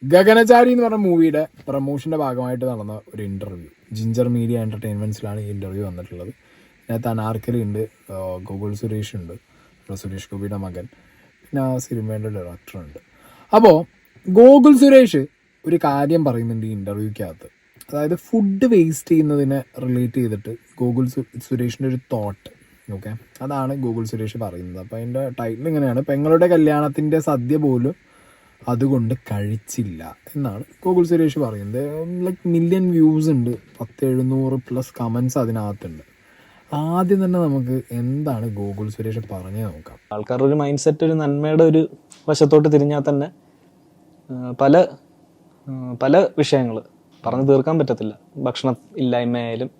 ഗഗനചാരി എന്ന് പറഞ്ഞ മൂവിയുടെ പ്രൊമോഷൻ്റെ ഭാഗമായിട്ട് നടന്ന ഒരു ഇൻ്റർവ്യൂ ജിഞ്ചർ മീഡിയ എൻ്റർടൈൻമെൻറ്റ്സിലാണ് ഈ ഇൻ്റർവ്യൂ വന്നിട്ടുള്ളത്. ഇതിനകത്ത് അനാർക്കലി ഉണ്ട്, ഗോകുൽ സുരേഷ് ഉണ്ട്, സുരേഷ് ഗോപിയുടെ മകൻ, പിന്നെ ആ സിനിമയുടെ ഡയറക്ടറുണ്ട്. അപ്പോൾ ഗോകുൽ സുരേഷ് ഒരു കാര്യം പറയുന്നുണ്ട് ഈ ഇൻ്റർവ്യൂക്കകത്ത്. അതായത് ഫുഡ് വേസ്റ്റ് ചെയ്യുന്നതിനെ റിലേറ്റ് ചെയ്തിട്ട് ഗോകുൽ സുരേഷിൻ്റെ ഒരു തോട്ട്. ഓക്കെ, അതാണ് ഗോകുൽ സുരേഷ് പറയുന്നത്. അപ്പോൾ അതിൻ്റെ ടൈറ്റിൽ ഇങ്ങനെയാണ്: പെങ്ങളുടെ കല്യാണത്തിൻ്റെ സദ്യ പോലും അതുകൊണ്ട് കഴിച്ചില്ല എന്നാണ് ഗോകുൽ സുരേഷ് പറയുന്നത്. ലൈക്ക് മില്യൺ വ്യൂസ് ഉണ്ട്, 700+ കമൻസ് അതിനകത്തുണ്ട്. ആദ്യം തന്നെ നമുക്ക് എന്താണ് ഗോകുൽ സുരേഷ് പറഞ്ഞത് നോക്കാം. ആൾക്കാരുടെ ഒരു മൈൻഡ് സെറ്റ് ഒരു നന്മയുടെ ഒരു വശത്തോട്ട് തിരിഞ്ഞാൽ തന്നെ പല പല വിഷയങ്ങൾ പറഞ്ഞു തീർക്കാൻ പറ്റത്തില്ല. ഭക്ഷണം ഇല്ലായ്മയായാലും,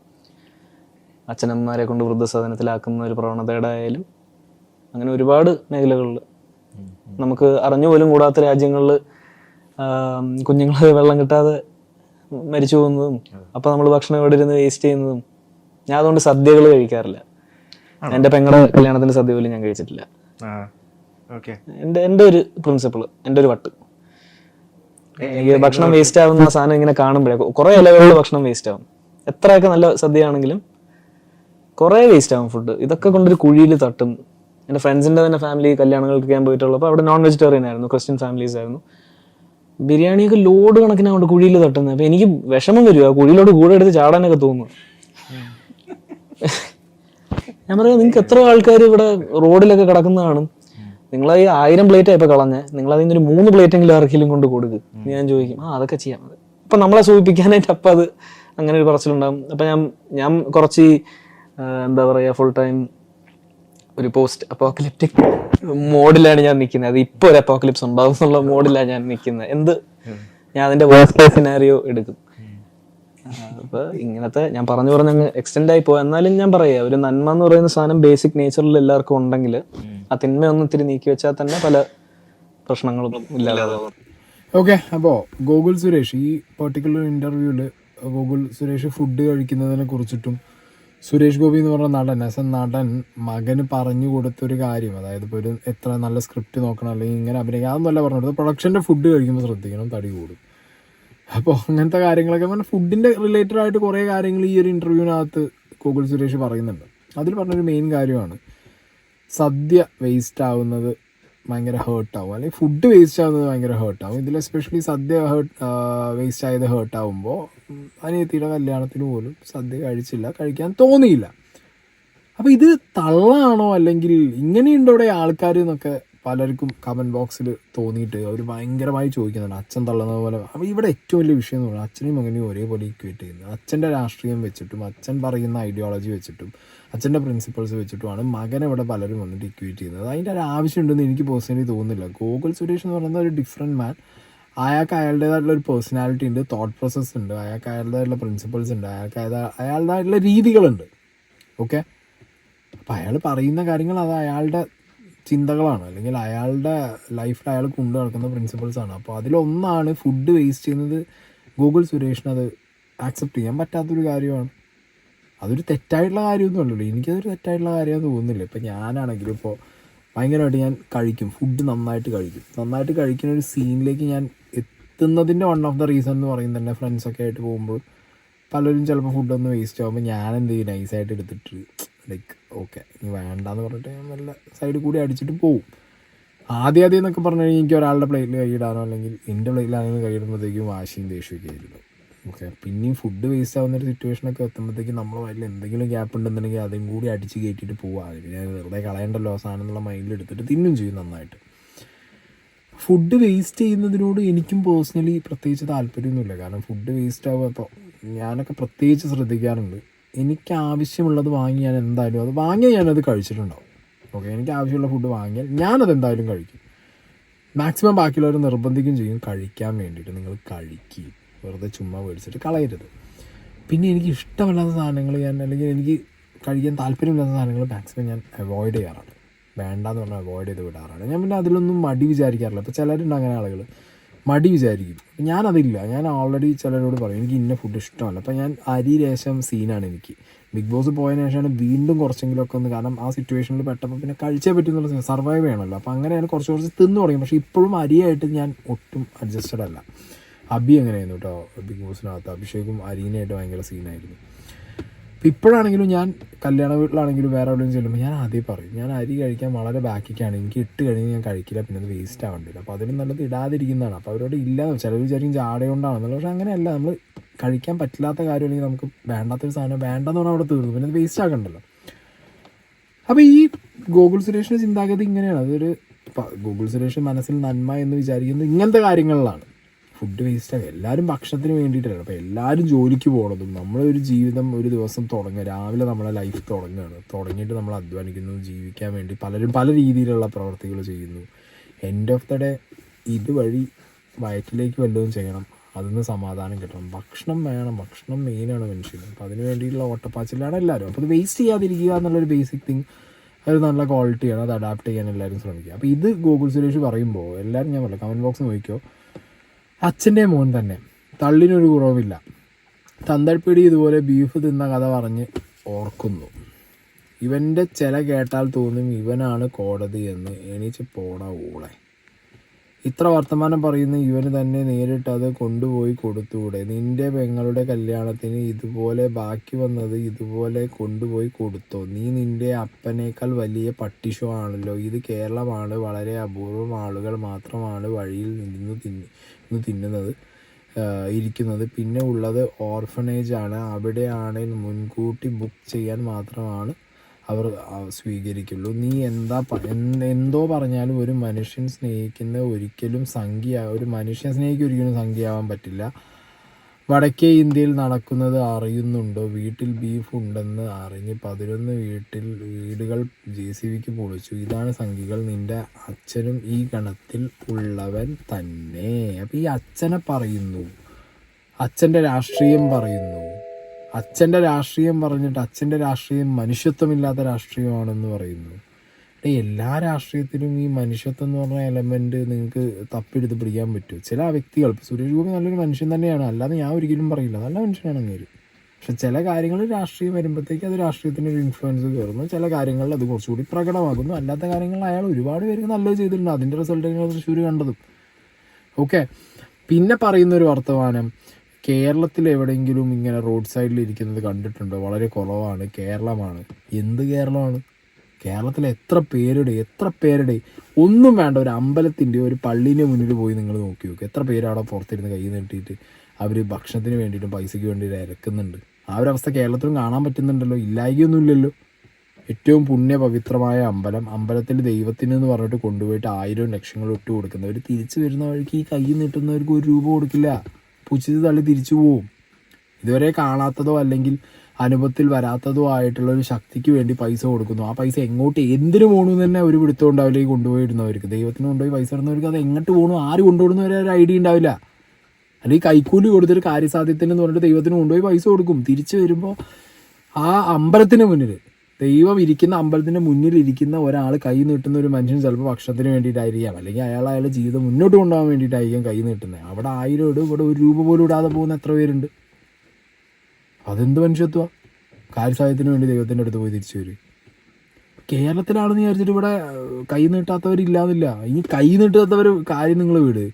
അച്ഛനമ്മമാരെ കൊണ്ട് വൃദ്ധസദനത്തിലാക്കുന്ന ഒരു പ്രവണതയുടെ ആയാലും, അങ്ങനെ ഒരുപാട് മേഖലകളിൽ നമുക്ക് അറിഞ്ഞുപോലും കൂടാത്ത രാജ്യങ്ങളിൽ കുഞ്ഞുങ്ങൾ വെള്ളം കിട്ടാതെ മരിച്ചു പോകുന്നതും, അപ്പം നമ്മൾ ഭക്ഷണം ഇവിടെ ഇരുന്ന് വേസ്റ്റ് ചെയ്യുന്നതും. ഞാൻ അതുകൊണ്ട് സദ്യകൾ കഴിക്കാറില്ല. എൻ്റെ പെങ്ങളുടെ കല്യാണത്തിൻ്റെ സദ്യ പോലും ഞാൻ കഴിച്ചിട്ടില്ല. എൻ്റെ ഒരു പ്രിൻസിപ്പിൾ, എൻ്റെ ഒരു വട്ട്. എനിക്ക് ഭക്ഷണം വേസ്റ്റ് ആവുന്ന സാധനം ഇങ്ങനെ കാണുമ്പോഴേ, കുറേ ഇലകളിൽ ഭക്ഷണം വേസ്റ്റ് ആവും. എത്രയൊക്കെ നല്ല സദ്യയാണെങ്കിലും കുറേ വേസ്റ്റ് ആവും ഫുഡ്. ഇതൊക്കെ കൊണ്ടൊരു കുഴിയിൽ തട്ടും. എൻ്റെ ഫ്രണ്ട്സിൻ്റെ തന്നെ ഫാമിലി കല്യാണങ്ങൾക്ക് ഞാൻ പോയിട്ടുള്ളപ്പോൾ അവിടെ നോൺ വെജിറ്റേറിയൻ ആയിരുന്നു, ക്രിസ്ത്യൻ ഫാമിലീസ് ആയിരുന്നു. ബിരിയാണിയൊക്കെ ലോഡ് കണക്കിനാണ് കൊണ്ട് കുഴിയിൽ തട്ടുന്നത്. അപ്പം എനിക്ക് വിഷമം വരും, ആ കുഴിയിലോട്ട് കൂടെ എടുത്ത് ചാടാനൊക്കെ തോന്നുന്നു. ഞാൻ പറയാം, നിങ്ങൾക്ക് എത്ര ആൾക്കാർ ഇവിടെ റോഡിലൊക്കെ കിടക്കുന്നതാണ്, നിങ്ങൾ ഈ 1000 പ്ലേറ്റ് ഇപ്പൊ കളഞ്ഞ്, നിങ്ങൾ അതിൽ നിന്നൊരു 3 പ്ലേറ്റെങ്കിലും ആർക്കെങ്കിലും കൊണ്ട് കൊടുക്കുക. ഞാൻ ചോദിക്കും, അതൊക്കെ ചെയ്യാം. അപ്പൊ നമ്മളെ സൂചിപ്പിക്കാനായിട്ട് അപ്പം അത് അങ്ങനെ ഒരു പറച്ചിലുണ്ടാകും. അപ്പൊ ഞാൻ കുറച്ച് എന്താ പറയാ, ഫുൾ ടൈം ഒരു പോസ്റ്റ് അപ്പോക്കലിപ്റ്റിക് മോഡിലാണ് ഞാൻ നിൽക്കുന്നത്. അത് ഇപ്പൊ ഒരു അപ്പോക്കലിപ്സ് ഉണ്ടാവും എന്നുള്ള മോഡിലാണ് ഞാൻ നിൽക്കുന്നത്. ഞാൻ അതിന്റെ വേഴ്സ്റ്റ് കേസ് സിനാരിയോ എടുക്കും. അപ്പൊ ഇങ്ങനത്തെ ഞാൻ പറഞ്ഞ് എക്സ്റ്റെൻഡ് ആയി പോയി. എന്നാലും ഞാൻ പറയാ, ഒരു നന്മ എന്ന് പറയുന്ന സാധനം ബേസിക് നേച്ചറിൽ എല്ലാവർക്കും ഉണ്ടെങ്കിൽ ആ തിന്മയൊന്നും ഇത്തിരി നീക്കി വെച്ചാൽ തന്നെ പല പ്രശ്നങ്ങളും ഇല്ലാതാവും. ഓക്കെ, അപ്പോൾ ഗോകുൽ സുരേഷ് ഈ പെർട്ടിക്കുലർ ഇൻ്റർവ്യൂവിൽ ഗോകുൽ സുരേഷ് ഫുഡ് കഴിക്കുന്നതിനെ കുറിച്ചിട്ടും സുരേഷ് ഗോപി എന്ന് പറഞ്ഞ നടൻ, ആസ് എ നടൻ മകന് പറഞ്ഞു കൊടുത്തൊരു കാര്യം, അതായത് ഇപ്പോൾ ഒരു എത്ര നല്ല സ്ക്രിപ്റ്റ് നോക്കണം അല്ലെങ്കിൽ ഇങ്ങനെ അഭിനയിക്കാം, അതൊന്നുമല്ല പറഞ്ഞത്. പ്രൊഡക്ഷൻ്റെ ഫുഡ് കഴിക്കുമ്പോൾ ശ്രദ്ധിക്കണം, തടി കൂടും. അപ്പോൾ അങ്ങനത്തെ കാര്യങ്ങളൊക്കെ പറഞ്ഞാൽ ഫുഡിൻ്റെ റിലേറ്റഡ് ആയിട്ട് കുറേ കാര്യങ്ങൾ ഈ ഒരു ഇൻ്റർവ്യൂവിനകത്ത് ഗോകുൽ സുരേഷ് പറയുന്നുണ്ട്. അതിൽ പറഞ്ഞൊരു മെയിൻ കാര്യമാണ് സദ്യ വേസ്റ്റ് ആവുന്നത് ഭയങ്കര ഹേർട്ടാവും, അല്ലെങ്കിൽ ഫുഡ് വേസ്റ്റ് ആവുന്നത് ഭയങ്കര ഹേർട്ടാവും. ഇതിൽ എസ്പെഷ്യലി സദ്യ വേസ്റ്റ് ആയത് ഹേർട്ടാവുമ്പോൾ അനിയത്തിയുടെ കല്യാണത്തിന് പോലും സദ്യ കഴിക്കാൻ തോന്നിയില്ല. അപ്പോൾ ഇത് തള്ളാണോ അല്ലെങ്കിൽ ഇങ്ങനെയുണ്ടോ ഇവിടെ ആൾക്കാർ എന്നൊക്കെ പലർക്കും കമൻറ്റ് ബോക്സിൽ തോന്നിയിട്ട് അവർ ഭയങ്കരമായി ചോദിക്കുന്നുണ്ട്, അച്ഛൻ തള്ളുന്നത് പോലെ. അപ്പോൾ ഇവിടെ ഏറ്റവും വലിയ വിഷയം എന്ന് പറഞ്ഞാൽ അച്ഛനെയും മകനെയും ഒരേപോലെ ഇക്വേറ്റ് ചെയ്യുന്നത്. അച്ഛൻ്റെ രാഷ്ട്രീയം വെച്ചിട്ടും അച്ഛൻ പറയുന്ന ഐഡിയോളജി വെച്ചിട്ടും അച്ഛൻ്റെ പ്രിൻസിപ്പൾസ് വെച്ചിട്ടുമാണ് മകനെ ഇവിടെ പലരും വന്നിട്ട് ഇക്വേറ്റ് ചെയ്യുന്നത്. അതിൻ്റെ ഒരു ആവശ്യമുണ്ടെന്ന് എനിക്ക് പേഴ്സണലി തോന്നുന്നില്ല. ഗോകുൽ സുരേഷ് എന്ന് പറയുന്ന ഒരു ഡിഫറെൻറ്റ് മാൻ. അയാൾക്ക് അയാളുടേതായിട്ടുള്ള ഒരു പേഴ്സണാലിറ്റി ഉണ്ട്, തോട്ട് പ്രോസസ്സ് ഉണ്ട്, അയാൾക്ക് അയാളുടേതായിട്ടുള്ള പ്രിൻസിപ്പൾസ് ഉണ്ട്, അയാളുടേതായിട്ടുള്ള രീതികളുണ്ട്. ഓക്കെ, അപ്പോൾ അയാൾ പറയുന്ന കാര്യങ്ങൾ അത് അയാളുടെ ചിന്തകളാണ്, അല്ലെങ്കിൽ അയാളുടെ ലൈഫിൽ അയാൾ കൊണ്ടു നടക്കുന്ന പ്രിൻസിപ്പിൾസാണ്. അപ്പോൾ അതിലൊന്നാണ് ഫുഡ് വേസ്റ്റ് ചെയ്യുന്നത്. ഗോകുൽ സുരേഷിന് അത് ആക്സെപ്റ്റ് ചെയ്യാൻ പറ്റാത്തൊരു കാര്യമാണ്. അതൊരു തെറ്റായിട്ടുള്ള കാര്യമൊന്നും അല്ലല്ലോ. എനിക്കതൊരു തെറ്റായിട്ടുള്ള കാര്യമെന്ന് തോന്നുന്നില്ല. ഇപ്പോൾ ഞാനാണെങ്കിലും ഇപ്പോൾ ഭയങ്കരമായിട്ട് ഞാൻ കഴിക്കും, ഫുഡ് നന്നായിട്ട് കഴിക്കുന്ന ഒരു സീനിലേക്ക് ഞാൻ എത്തുന്നതിൻ്റെ വൺ ഓഫ് ദ റീസൺ എന്ന് പറയുന്നത് തന്നെ ഫ്രണ്ട്സൊക്കെ ആയിട്ട് പോകുമ്പോൾ പലരും ചിലപ്പോൾ ഫുഡൊന്ന് വേസ്റ്റ് ആകുമ്പോൾ ഞാൻ എന്ത് ചെയ്യും, നൈസായിട്ട് എടുത്തിട്ട് ലൈക്ക് ഓക്കെ ഇനി വേണ്ടാന്ന് പറഞ്ഞിട്ട് ഞാൻ നല്ല സൈഡിൽ കൂടി അടിച്ചിട്ട് പോവും. ആദ്യം എന്നൊക്കെ പറഞ്ഞു കഴിഞ്ഞാൽ എനിക്ക് ഒരാളുടെ പ്ലേറ്റിൽ കൈയിടാനോ അല്ലെങ്കിൽ എൻ്റെ പ്ലേറ്റിലാണെങ്കിൽ കൈയിടുമ്പോഴത്തേക്കും വാശിയും ദേഷ്യമൊക്കെ ആയിരുന്നു. ഓക്കെ, പിന്നെയും ഫുഡ് വേസ്റ്റ് ആവുന്നൊരു സിറ്റുവേഷനൊക്കെ എത്തുമ്പോഴത്തേക്കും നമ്മൾ അതിൽ എന്തെങ്കിലും ഗ്യാപ്പ് ഉണ്ടെന്നുണ്ടെങ്കിൽ അതും കൂടി അടിച്ച് കയറ്റിയിട്ട് പോവാം. പിന്നെ വെറുതെ കളയണ്ടല്ലോ സാധനം എന്നുള്ള മൈൻഡിൽ എടുത്തിട്ട് തിന്നും ചെയ്യും നന്നായിട്ട്. ഫുഡ് വേസ്റ്റ് ചെയ്യുന്നതിനോട് എനിക്കും പേഴ്സണലി പ്രത്യേകിച്ച് താല്പര്യമൊന്നുമില്ല. കാരണം ഫുഡ് വേസ്റ്റ് ആവുക, ഇപ്പോൾ ഞാനൊക്കെ പ്രത്യേകിച്ച് ശ്രദ്ധിക്കാറുണ്ട്. എനിക്ക് ആവശ്യമുള്ളത് വാങ്ങി ഞാൻ എന്തായാലും അത് വാങ്ങിയാൽ ഞാനത് കഴിച്ചിട്ടുണ്ടാവും. ഓക്കെ, എനിക്ക് ആവശ്യമുള്ള ഫുഡ് വാങ്ങിയാൽ ഞാനത് എന്തായാലും കഴിക്കും. മാക്സിമം ബാക്കിയുള്ളവർ നിർബന്ധിക്കും ചെയ്യും കഴിക്കാൻ വേണ്ടിയിട്ട്. നിങ്ങൾ കഴിക്കുകയും വെറുതെ ചുമ്മാ മേടിച്ചിട്ട് കളയരുത്. പിന്നെ എനിക്ക് ഇഷ്ടമില്ലാത്ത സാധനങ്ങൾ അല്ലെങ്കിൽ എനിക്ക് കഴിക്കാൻ താല്പര്യമില്ലാത്ത സാധനങ്ങൾ മാക്സിമം ഞാൻ അവോയ്ഡ് ചെയ്യാറാണ്. വേണ്ടാന്ന് പറഞ്ഞാൽ അവോയ്ഡ് ചെയ്ത് വിടാറാണ് ഞാൻ. പിന്നെ അതിലൊന്നും മടി വിചാരിക്കാറില്ല. ഇപ്പോൾ ചിലരുണ്ട് അങ്ങനെ ആളുകൾ മടി വിചാരിക്കും. ഞാനതില്ല. ഞാൻ ഓൾറെഡി ചിലരോട് പറയും എനിക്ക് ഇന്ന ഫുഡ് ഇഷ്ടമല്ല. അപ്പോൾ ഞാൻ അരി രേശം സീനാണ് എനിക്ക്. ബിഗ് ബോസ് പോയതിനു ശേഷമാണ് വീണ്ടും കുറച്ചെങ്കിലുമൊക്കെ ഒന്ന്, കാരണം ആ സിറ്റുവേഷനിൽ പെട്ടപ്പോൾ പിന്നെ കഴിച്ചേ പറ്റുന്നുള്ള സർവൈവ് ചെയ്യണമല്ലോ. അപ്പോൾ അങ്ങനെയാണ് കുറച്ച് തിന്നു തുടങ്ങി. പക്ഷേ ഇപ്പോഴും അരിയായിട്ട് ഞാൻ ഒട്ടും അഡ്ജസ്റ്റഡ് അല്ല. അബി എങ്ങനെയായിരുന്നു കേട്ടോ ബിഗ് ബോസിനകത്ത്. അഭിഷേകും അരീനായിട്ട് ഭയങ്കര സീനായിരുന്നു. അപ്പോൾ ഇപ്പോഴാണെങ്കിലും ഞാൻ കല്യാണ വീട്ടിലാണെങ്കിലും വേറെ എവിടെയും ചെല്ലുമ്പോൾ ഞാൻ ആദ്യം പറയും ഞാൻ അരി കഴിക്കാൻ വളരെ ബാക്കിക്കാണ്, എനിക്ക് ഇട്ട് കഴിഞ്ഞ് ഞാൻ കഴിക്കില്ല, പിന്നെ അത് വേസ്റ്റ് ആവേണ്ടില്ല. അപ്പോൾ അതിന് നല്ലത് ഇടാതിരിക്കുന്നതാണ്. അപ്പോൾ അവരോട് ഇല്ല ചിലർ വിചാരിക്കും ജാടയുണ്ടാണെന്നുള്ളത്. പക്ഷേ അങ്ങനെയല്ല. നമ്മൾ കഴിക്കാൻ പറ്റില്ലാത്ത കാര്യം അല്ലെങ്കിൽ നമുക്ക് വേണ്ടാത്തൊരു സാധനം വേണ്ടെന്ന് പറഞ്ഞാൽ അവിടെ തീർന്നു, പിന്നെ അത് വേസ്റ്റ് ആക്കണ്ടല്ലോ. അപ്പോൾ ഈ ഗോകുൽ സുരേഷിൻ്റെ ചിന്താഗതി ഇങ്ങനെയാണ്. അതൊരു ഗോകുൽ സുരേഷ് മനസ്സിൽ നന്മ എന്ന് വിചാരിക്കുന്നത് ഇങ്ങനത്തെ കാര്യങ്ങളിലാണ്. ഫുഡ് വേസ്റ്റാണ്. എല്ലാവരും ഭക്ഷണത്തിന് വേണ്ടിയിട്ടല്ല. അപ്പോൾ എല്ലാവരും ജോലിക്ക് പോകണതും നമ്മളൊരു ജീവിതം ഒരു ദിവസം തുടങ്ങുക, രാവിലെ നമ്മളെ ലൈഫ് തുടങ്ങിയിട്ട് നമ്മൾ അധ്വാനിക്കുന്നു, ജീവിക്കാൻ വേണ്ടി പലരും പല രീതിയിലുള്ള പ്രവർത്തികൾ ചെയ്യുന്നു. എൻഡ് ഓഫ് ദ ഡേ ഇതുവഴി വയറ്റിലേക്ക് വല്ലതും ചെയ്യണം, അതിന് സമാധാനം കിട്ടണം, ഭക്ഷണം വേണം, ഭക്ഷണം മെയിനാണ് മനുഷ്യന്. അപ്പോൾ അതിന് വേണ്ടിയിട്ടുള്ള ഓട്ടപ്പാച്ചിലാണ് എല്ലാവരും. അപ്പോൾ അത് വേസ്റ്റ് ചെയ്യാതിരിക്കുക എന്നുള്ളൊരു ബേസിക് തിങ്, അത് നല്ല ക്വാളിറ്റിയാണ്. അത് അഡാപ്റ്റ് ചെയ്യാൻ എല്ലാവരും ശ്രമിക്കുക. അപ്പോൾ ഇത് ഗോകുൽ സുരേഷ് പറയുമ്പോൾ എല്ലാവരും ഞാൻ പറയാം, കമൻറ്റ് ബോക്സ് നോക്കിക്കോ, അച്ഛൻ്റെ മോൻ തന്നെ, തള്ളിനൊരു കുറവില്ല. തന്തൽപ്പിടി ഇതുപോലെ ബീഫ് തിന്ന കഥ പറഞ്ഞ് ഓർക്കുന്നു. ഇവൻ്റെ ചില കേട്ടാൽ തോന്നും ഇവനാണ് കോടതി എന്ന്. എണീച്ച് പോണ ഊളെ. ഇത്ര വർത്തമാനം പറയുന്ന ഇവന് തന്നെ നേരിട്ട് അത് കൊണ്ടുപോയി കൊടുത്തൂടെ? നിന്റെ പെങ്ങളുടെ കല്യാണത്തിന് ഇതുപോലെ ബാക്കി വന്നത് ഇതുപോലെ കൊണ്ടുപോയി കൊടുത്തോ? നീ നിന്റെ അപ്പനേക്കാൾ വലിയ പട്ടിഷോ ആണല്ലോ. ഇത് കേരളമാണ്. വളരെ അപൂർവം ആളുകൾ മാത്രമാണ് വഴിയിൽ നിന്ന് തിന്നുന്നത് ഇരിക്കുന്നത്. പിന്നെ ഉള്ളത് ഓർഫനേജ് ആണ്. അവിടെയാണ് മുൻകൂട്ടി ബുക്ക് ചെയ്യാൻ മാത്രമാണ് അവർ സ്വീകരിക്കുള്ളൂ. നീ എന്തോ പറഞ്ഞാലും ഒരു മനുഷ്യൻ സ്നേഹിക്കുന്ന ഒരിക്കലും ഒരു മനുഷ്യൻ സ്നേഹിക്കുക ഒരിക്കലും സംഖ്യയാവാൻ പറ്റില്ല. വടക്കേ ഇന്ത്യയിൽ നടക്കുന്നത് അറിയുന്നുണ്ടോ? വീട്ടിൽ ബീഫ് ഉണ്ടെന്ന് അറിഞ്ഞ് 11 വീടുകൾ JCBക്ക് പൊളിച്ചു. ഇതാണ് സംഖ്യകൾ. നിന്റെ അച്ഛനും ഈ ഗണത്തിൽ ഉള്ളവൻ തന്നെ. അപ്പം ഈ അച്ഛനെ പറയുന്നു, അച്ഛൻ്റെ രാഷ്ട്രീയം പറയുന്നു. അച്ഛൻ്റെ രാഷ്ട്രീയം പറഞ്ഞിട്ട് അച്ഛൻ്റെ രാഷ്ട്രീയം മനുഷ്യത്വമില്ലാത്ത രാഷ്ട്രീയമാണെന്ന് പറയുന്നു. എല്ലാ രാഷ്ട്രീയത്തിലും ഈ മനുഷ്യത്വം എന്ന് പറഞ്ഞ എലമെൻറ്റ് നിങ്ങൾക്ക് തപ്പിയെടുത്ത് പിടിക്കാൻ പറ്റും. ചില വ്യക്തികൾ, ഇപ്പോൾ സുരേഷ് ഗോപി നല്ലൊരു മനുഷ്യൻ തന്നെയാണ്, അല്ലാതെ ഞാൻ ഒരിക്കലും പറയില്ല, നല്ല മനുഷ്യനാണ് അങ്ങേര്. പക്ഷെ ചില കാര്യങ്ങൾ രാഷ്ട്രീയം വരുമ്പോഴത്തേക്ക് അത് രാഷ്ട്രീയത്തിൻ്റെ ഒരു ഇൻഫ്ലുവൻസ് കയറുന്നു. ചില കാര്യങ്ങളിൽ അത് കുറച്ചുകൂടി പ്രകടമാകുന്നു. അല്ലാത്ത കാര്യങ്ങളിൽ അയാൾ ഒരുപാട് പേർക്ക് നല്ലത് ചെയ്തിട്ടുണ്ട്. അതിൻ്റെ റിസൾട്ട് തന്നെയാണ് തൃശ്ശൂർ കണ്ടതും. ഓക്കെ. പിന്നെ പറയുന്നൊരു വർത്തമാനം, കേരളത്തിൽ എവിടെയെങ്കിലും ഇങ്ങനെ റോഡ് സൈഡിൽ ഇരിക്കുന്നത് കണ്ടിട്ടുണ്ടോ? വളരെ കുറവാണ്. കേരളമാണ്. എന്ത് കേരളമാണ്? കേരളത്തിൽ എത്ര പേരുടെ ഒന്നും വേണ്ട, ഒരു അമ്പലത്തിൻ്റെ ഒരു പള്ളീൻ്റെ മുന്നിൽ പോയി നിങ്ങൾ നോക്കി നോക്കുക. എത്ര പേരവിടെ പുറത്തിരുന്ന് കൈ നീട്ടിയിട്ട് അവർ ഭക്ഷണത്തിന് വേണ്ടിയിട്ടും പൈസയ്ക്ക് വേണ്ടിയിട്ട് ഇരക്കുന്നുണ്ട്. ആ ഒരു അവസ്ഥ കേരളത്തിലും കാണാൻ പറ്റുന്നുണ്ടല്ലോ. ഇല്ലായികയൊന്നുമില്ലല്ലോ. ഏറ്റവും പുണ്യപവിത്രമായ അമ്പലത്തിൽ ദൈവത്തിന് എന്ന് പറഞ്ഞിട്ട് കൊണ്ടുപോയിട്ട് 1000 ലക്ഷങ്ങൾ ഇട്ട് കൊടുക്കുന്നവർ തിരിച്ചു വരുന്ന വഴിക്ക് ഈ കൈ നീട്ടുന്നവർക്ക് 1 രൂപ കൊടുക്കില്ല. പുച്ഛിച്ച് തള്ളി തിരിച്ചു പോവും. ഇതുവരെ കാണാത്തതോ അല്ലെങ്കിൽ അനുഭവത്തിൽ വരാത്തതോ ആയിട്ടുള്ള ഒരു ശക്തിക്ക് വേണ്ടി പൈസ കൊടുക്കുന്നു. ആ പൈസ എങ്ങോട്ട് എന്തിനു പോകണമെന്ന് തന്നെ ഒരു പിടുത്തം ഉണ്ടാവില്ല. ഈ കൊണ്ടുപോയിടുന്നവർക്ക്, ദൈവത്തിന് കൊണ്ടുപോയി പൈസ ഇടുന്നവർക്ക് അത് എങ്ങോട്ട് പോകണു, ആര് കൊണ്ടുപോകുന്നവരെ ഒരു ഐഡിയ ഉണ്ടാവില്ല. അല്ലെങ്കിൽ കൈക്കൂലി കൊടുത്തൊരു കാര്യസാധ്യത്തിന് എന്ന് പറഞ്ഞിട്ട് ദൈവത്തിന് കൊണ്ടുപോയി പൈസ കൊടുക്കും. തിരിച്ചു വരുമ്പോൾ ആ അമ്പലത്തിന് മുന്നിൽ, ദൈവം ഇരിക്കുന്ന അമ്പലത്തിൻ്റെ മുന്നിൽ ഇരിക്കുന്ന ഒരാൾ കൈ നീട്ടുന്ന ഒരു മനുഷ്യൻ ചിലപ്പോൾ ഭക്ഷണത്തിന് വേണ്ടിയിട്ടായിരിക്കാം, അല്ലെങ്കിൽ അയാളുടെ ജീവിതം മുന്നോട്ട് കൊണ്ടുപോകാൻ വേണ്ടിയിട്ടായിരിക്കാം കൈ നീട്ടുന്നത്. അവിടെ 1000 ഇടും, ഇവിടെ 1 രൂപ പോലും ഇടാതെ പോകുന്ന എത്ര പേരുണ്ട്? അതെന്ത് മനുഷ്യത്വ? കാര്യസാധ്യത്തിന് വേണ്ടി ദൈവത്തിൻ്റെ അടുത്ത് പോയി തിരിച്ചു വരും. കേരളത്തിലാണെന്ന് വിചാരിച്ചിട്ട് ഇവിടെ കൈ നീട്ടാത്തവരില്ലാന്നില്ല. ഇനി കൈ നീട്ടാത്തവർ കാര്യം നിങ്ങൾ വീട്,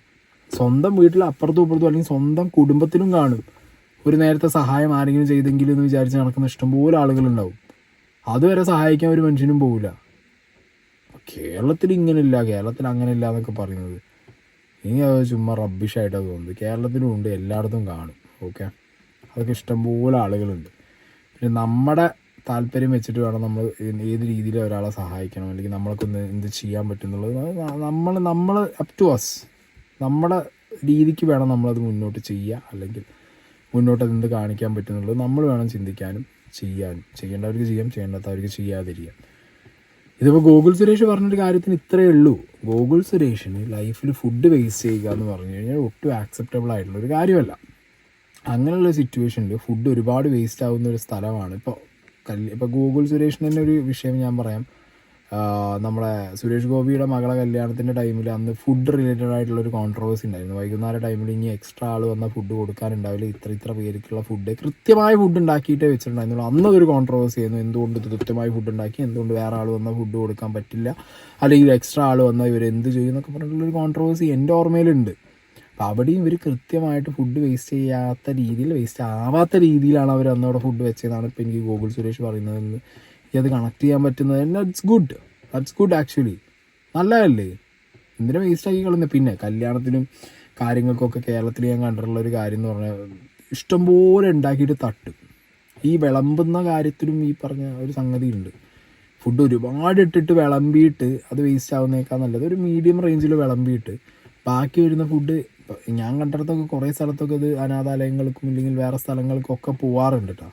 സ്വന്തം വീട്ടിൽ അപ്പുറത്തും ഇപ്പുറത്തും അല്ലെങ്കിൽ സ്വന്തം കുടുംബത്തിലും കാണും ഒരു നേരത്തെ സഹായം ആരെങ്കിലും ചെയ്തെങ്കിലും എന്ന് വിചാരിച്ച് നടക്കുന്ന ഇഷ്ടംപോലെ ആളുകളുണ്ടാവും. അതുവരെ സഹായിക്കാൻ ഒരു മനുഷ്യനും പോകില്ല. കേരളത്തിൽ ഇങ്ങനെയില്ല, കേരളത്തിൽ അങ്ങനെയില്ല എന്നൊക്കെ പറയുന്നത് ഇനി അത് ചുമ്മാ റബ്ബിഷായിട്ടാണ് തോന്നുന്നത്. കേരളത്തിലും ഉണ്ട്, എല്ലായിടത്തും കാണും. ഓക്കെ, അതൊക്കെ ഇഷ്ടംപോലെ ആളുകളുണ്ട്. പിന്നെ നമ്മുടെ താല്പര്യം വെച്ചിട്ട് വേണം നമ്മൾ ഏത് രീതിയിൽ ഒരാളെ സഹായിക്കണം, അല്ലെങ്കിൽ നമ്മൾക്കൊന്ന് എന്ത് ചെയ്യാൻ പറ്റും എന്നുള്ളത് നമ്മൾ അപ് ടു അസ്, നമ്മുടെ രീതിക്ക് വേണം നമ്മളത് മുന്നോട്ട് ചെയ്യുക, അല്ലെങ്കിൽ മുന്നോട്ട് അതെന്ത് കാണിക്കാൻ പറ്റും എന്നുള്ളത് നമ്മൾ വേണം ചിന്തിക്കാനും ചെയ്യാനും. ചെയ്യേണ്ടവർക്ക് ചെയ്യാം, ചെയ്യേണ്ടാത്തവർക്ക് ചെയ്യാതിരിക്കാം. ഇതിപ്പോൾ ഗോകുൽ സുരേഷ് പറഞ്ഞൊരു കാര്യത്തിന് ഇത്രയേ ഉള്ളൂ. ഗോകുൽ സുരേഷിന് ലൈഫിൽ ഫുഡ് വേസ്റ്റ് ചെയ്യുക എന്ന് പറഞ്ഞു കഴിഞ്ഞാൽ ഒട്ടും ആക്സെപ്റ്റബിൾ ആയിട്ടുള്ളൊരു കാര്യമല്ല. അങ്ങനെയുള്ള സിറ്റുവേഷനിൽ ഫുഡ് ഒരുപാട് വേസ്റ്റ് ആവുന്ന ഒരു സ്ഥലമാണ് ഇപ്പോൾ ഗോകുൽ സുരേഷിന് തന്നെ ഒരു വിഷയം ഞാൻ പറയാം. നമ്മുടെ സുരേഷ് ഗോപിയുടെ മകളെ കല്യാണത്തിൻ്റെ ടൈമിൽ അന്ന് ഫുഡ് റിലേറ്റഡ് ആയിട്ടുള്ളൊരു കോൺട്രവേഴ്സി ഉണ്ടായിരുന്നു. വൈകുന്നേരം ടൈമിൽ ഇനി എക്സ്ട്രാ ആൾ വന്നാൽ ഫുഡ് കൊടുക്കാനുണ്ടാവില്ല, ഇത്ര പേർക്കുള്ള ഫുഡ് കൃത്യമായ ഫുഡ് ഉണ്ടാക്കിയിട്ടേ വെച്ചിട്ടുണ്ടായിരുന്നുള്ളൂ. അന്നതൊരു കോൺട്രവേഴ്സി ആയിരുന്നു. എന്തുകൊണ്ട് ഇത് കൃത്യമായി ഫുഡ് ഉണ്ടാക്കി, എന്തുകൊണ്ട് വേറെ ആൾ വന്നാൽ ഫുഡ് കൊടുക്കാൻ പറ്റില്ല, അല്ലെങ്കിൽ എക്സ്ട്രാ ആൾ വന്നാൽ ഇവർ എന്ത് ചെയ്യും എന്നൊക്കെ പറഞ്ഞിട്ടുള്ളൊരു കോൺട്രവേഴ്സി എൻ്റെ ഓർമ്മയിലുണ്ട്. അപ്പോൾ അവിടെയും ഇവർ കൃത്യമായിട്ട് ഫുഡ് വേസ്റ്റ് ചെയ്യാത്ത രീതിയിൽ, വേസ്റ്റ് ആവാത്ത രീതിയിലാണ് അവർ അന്നവിടെ ഫുഡ് വെച്ചതെന്നാണ് ഇപ്പോൾ എനിക്ക് ഗോകുൽ സുരേഷ് പറയുന്നതെന്ന് അത് കണക്ട് ചെയ്യാൻ പറ്റുന്നത്. That's good actually. നല്ലതല്ലേ, എന്തിനാ വേസ്റ്റ് ആക്കി കളഞ്ഞത്? പിന്നെ കല്യാണത്തിനും കാര്യങ്ങൾക്കൊക്കെ കേരളത്തിൽ ഞാൻ കണ്ടിട്ടുള്ള ഒരു കാര്യം എന്ന് പറഞ്ഞാൽ ഇഷ്ടംപോലെ ഉണ്ടാക്കിയിട്ട് തട്ടും. ഈ വിളമ്പുന്ന കാര്യത്തിലും ഈ പറഞ്ഞ ഒരു സംഗതിയുണ്ട്. ഫുഡ് ഒരുപാട് ഇട്ടിട്ട് വിളമ്പിയിട്ട് അത് വേസ്റ്റ് ആവുന്നേക്കാൾ നല്ലത് ഒരു മീഡിയം റേഞ്ചിൽ വിളമ്പിയിട്ട് ബാക്കി വരുന്ന ഫുഡ്, ഞാൻ കണ്ടിടത്തൊക്കെ കുറേ സ്ഥലത്തൊക്കെ ഇത് അനാഥാലയങ്ങൾക്കും ഇല്ലെങ്കിൽ വേറെ സ്ഥലങ്ങൾക്കൊക്കെ പോവാറുണ്ട് കേട്ടോ.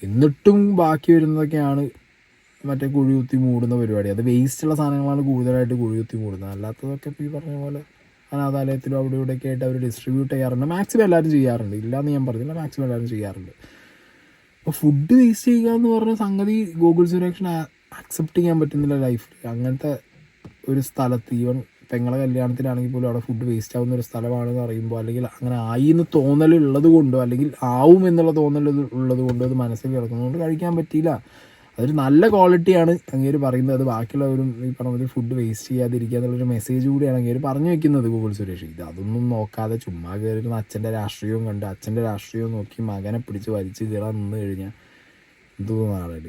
എന്നിട്ടും ബാക്കി വരുന്നതൊക്കെയാണ് മറ്റേ കുഴികുത്തി മൂടുന്ന പരിപാടി. അത് വേസ്റ്റുള്ള സാധനങ്ങളാണ് കൂടുതലായിട്ട് കുഴികുത്തി മൂടുന്നത്. അല്ലാത്തതൊക്കെ ഇപ്പോൾ ഈ പറഞ്ഞ പോലെ അനാഥാലയത്തിലും അവിടെ ഇവിടെയൊക്കെ ആയിട്ട് അവർ ഡിസ്ട്രിബ്യൂട്ട് ചെയ്യാറുണ്ട്. മാക്സിമം എല്ലാവരും ചെയ്യാറുണ്ട്, ഇല്ലയെന്ന് ഞാൻ പറഞ്ഞില്ല, മാക്സിമം എല്ലാവരും ചെയ്യാറുണ്ട്. അപ്പോൾ ഫുഡ് വേസ്റ്റ് ചെയ്യുക എന്ന് പറഞ്ഞ സംഗതി ഗോകുൽ സുരേഷിന് അക്സെപ്റ്റ് ചെയ്യാൻ പറ്റുന്നില്ല ലൈഫിൽ. അങ്ങനത്തെ ഒരു സ്ഥലത്ത് ഈവൻ പെങ്ങളെ കല്യാണത്തിനാണെങ്കിൽ പോലും അവിടെ ഫുഡ് വേസ്റ്റ് ആവുന്ന ഒരു സ്ഥലമാണെന്ന് അറിയുമ്പോൾ, അല്ലെങ്കിൽ അങ്ങനെ ആയി എന്ന് തോന്നലുള്ളത് കൊണ്ടോ അല്ലെങ്കിൽ ആവും എന്നുള്ള തോന്നൽ ഉള്ളത് കൊണ്ടോ അത് മനസ്സിൽ കിടക്കുന്നതുകൊണ്ട് കഴിക്കാൻ പറ്റിയില്ല. അതൊരു നല്ല ക്വാളിറ്റിയാണ് അങ്ങേര് പറയുന്നത്. അത് ബാക്കിയുള്ളവരും ഈ പറഞ്ഞ ഫുഡ് വേസ്റ്റ് ചെയ്യാതിരിക്കുക എന്നുള്ളൊരു മെസ്സേജ് കൂടിയാണ് അങ്ങേര് പറഞ്ഞു വെക്കുന്നത് ഗോകുൽ സുരേഷ്. ഇത് അതൊന്നും നോക്കാതെ ചുമ്മാ കയറിയിരുന്ന അച്ഛൻ്റെ രാഷ്ട്രീയവും കണ്ട് അച്ഛൻ്റെ രാഷ്ട്രീയവും നോക്കി മകനെ പിടിച്ച് വലിച്ച് കയറാൻ നിന്ന് കഴിഞ്ഞാൽ എന്തോ നാളെ